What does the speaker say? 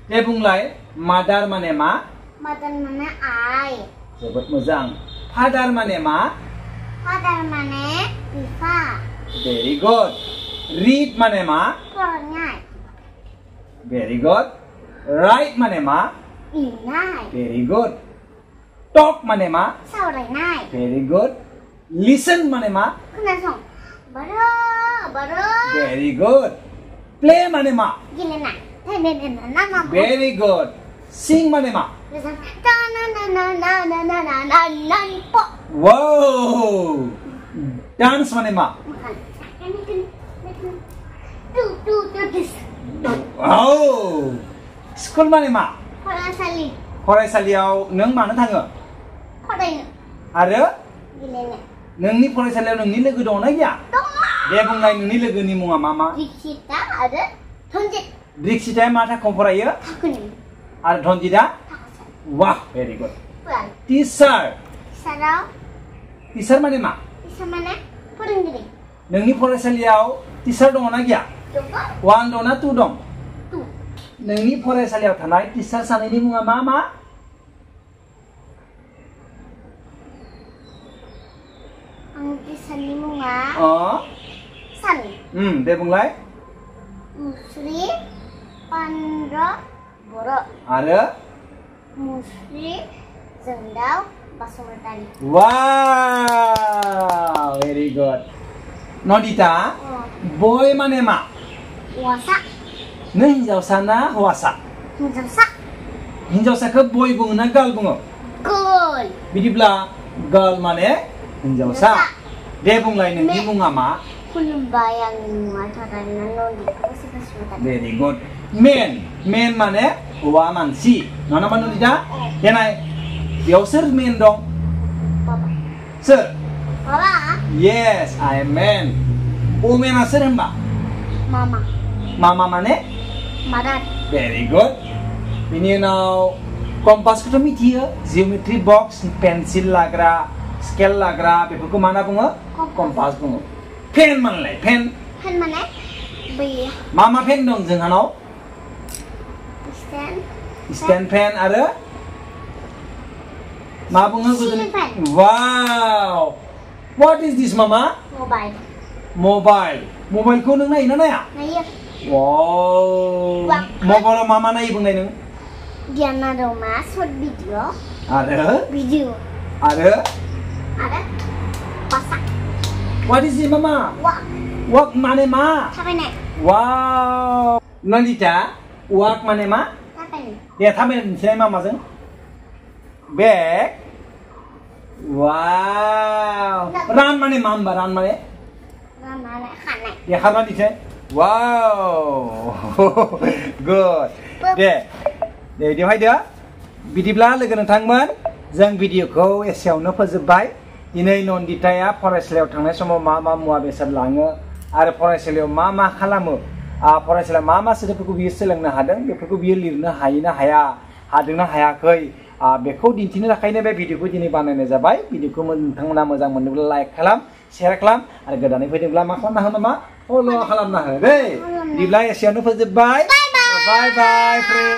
दे बुंलाय मादार माने मा Mother mana I. जोबोद मोजां फादार माने मा Father mana Viva. Very good read माने मा Pornyai. भेरि गुड राइट माने मा Inai. भेरि गुड टॉक माने मा Saurai. भेरि गुड लिसन माने मा Kunasong. Baru. Very good play माने मा Gini na. Nama. Very good sing माने मा Na po. वाओ डांस माने मा Makan. Tu. वाओ स्कुल माने मा Porasali. फरायसालियाव नों मानो थाङो Poraino. आरो Gini na. नोंनि फरायसालियाव नोंनि लोगो दंना गैया दे बुंलाय नोंनि लोगोनि मुङा मा मा Dikita ada tonjit. द्रिक्सिताया मा थाखोआव फरायो Takunin. आरो धनजितआ Takasal. वाह very good Puan. Teacher Sarau. Teacher माने मा Bisa mana? Porendiri. नोंनि फरायसालियाव टिचार दङना गैया Coba. 1 दं ना 2 दं Tu. नोंनि फरायसालियाव थानाय टिचार सानैनि मुङा मा मा Ang kisah bunga. अ San. दे बुंलाय Musri. Pandra. Boro. आरो Musri. Zendau. Basuratani. वाव भेरि गुड नदिता Oh. बय माने मा Wasa. नों हिनजावसा ना हौवासा Menjasa. हिनजावसाखौ बय बुङो ना गार्ल बुङो Gol. बिदिब्ला गार्ल माने हिनजावसा दे बुंलाय नोंनि मुङा मा Kulimbayang bunga. Karena nodi. Aku basuratani. Very good main माने हौवा मानसि नङा नामा नदिता देनाय बेयाव सोर मेन दं Papa. सोर Papa. Yes I am main वुमेना सोर होनबा Mama. मामा माने Marat. भेरि गुड बिनि उनाव कम्पासखौथ' मिथियो जिअमेट्रि बक्स पेन्सिल लाग्रा स्केल लाग्रा बेफोरखौ मा होनना बुङो कम्पास बुङो पेन मानलाय पेन Kan mana? Baya. मा मा पेन दं जोंहानाव Stand. स्टेन्ड पेन आरो मा बुङो Ceiling fan. Wow what is this मामा Mobile. मबाइलखौ नों नायोना नाया Naya. वाव मबाइलाव मा मा नायो बुंनाय नों Diana Roma. Short video. आरो Video. आरो Ada. Pasak. What is this mama Wah. Work माने मा Sampai naik. वाव नलिता वर्क माने मा Sampai naik. दे थाबाय दिन्थिनाय मामाजों बेग वाव रान माने मा होनबा रान माने Rama naik. Kan naik. दे खारना दिन्थिनाय वाव गुड दे बेवहाय दो बिदिब्ला लोगो नोंथांमोन जों भिडिअखौ एसेयावनो फोजोबबाय दिनै नन्दिताया फरायसालियाव थांनाय समाव मा मा मुवा बेसाद लाङो आरो फरायसालियाव मा मा खालामो फरायसालियाव मा मा सोदोबफोरखौ बियो सोलोंनो हादों बेफोरखौ बियो लिरनो हायोना हाया हादोंना हायाखै बेखौ दिन्थिनो थाखायनो बे भिडिअखौ दिनै बानायनाय जाबाय भिडिअखौ नोंथांमोना मोजां मोनोब्ला लाइक खालाम शेयार खालाम आरो गोदानै फैदोंब्ला मा खालामना हो मामा फल' खालामना हो दै बिदिब्ला एसेयावनो फोजोबबाय बाय बाय